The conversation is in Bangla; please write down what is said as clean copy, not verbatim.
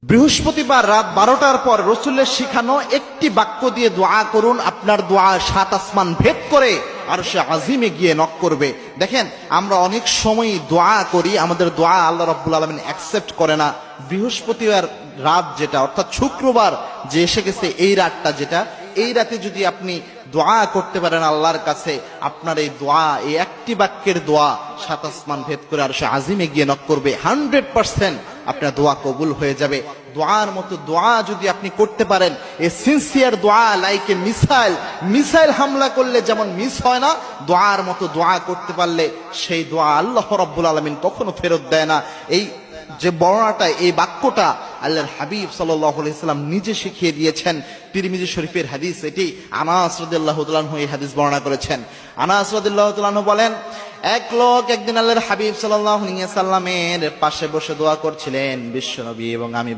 বৃহস্পতিবার রাত 12টার পর রসুলের শিখানো একটি বাক্য দিয়ে দোয়া করুন, আপনার দোয়া 7 আসমান ভেদ করে আরশে আজিমে গিয়ে নক করবে। দেখেন, আমরা অনেক সময় দোয়া করি, আমাদের দোয়া আল্লাহ রাব্বুল আলামিন অ্যাকসেপ্ট করে না। বৃহস্পতিবার রাত যেটা, অর্থাৎ শুক্রবার যে এসে গেছে, এই রাতটা যেটা, এই রাতে যদি আপনি দোয়া করতে পারেন আল্লাহর কাছে, আপনার এই দোয়া, এই একটি বাক্যের দোয়া 7 আসমান ভেদ করে আরশে আজিমে গিয়ে নক করবে। 100% আপনার দোয়া কবুল হয়ে যাবে। দোয়ার মতো দোয়া যদি আপনি করতে পারেন, এই সিনসিয়ার দোয়া লাইক এ মিসাইল হামলা করলে যেমন মিস হয় না, দোয়ার মতো দোয়া করতে পারলে সেই দোয়া আল্লাহ রাব্বুল আলামিন কখনো ফেরত দেয় না। এই যে বর্ণনাটা, এই বাক্যটা আল্লাহর হাবিব সাল্লাল্লাহু আলাইহি সাল্লাম নিজে শিখিয়ে দিয়েছেন। তিরমিজি শরীফের হাদিস এটি। আনাস রাদিয়াল্লাহু তাআলা আনহু এই হাদিস বর্ণনা করেছেন। আনাস রাদিয়াল্লাহু তাআলা আনহু বলেন, এক লোক একদিন আল্লাহর হাবিব সাল্লাল্লাহু আলাইহি সাল্লামের পাশে বসে দোয়া করছিলেন। বিশ্বনবী এবং আমি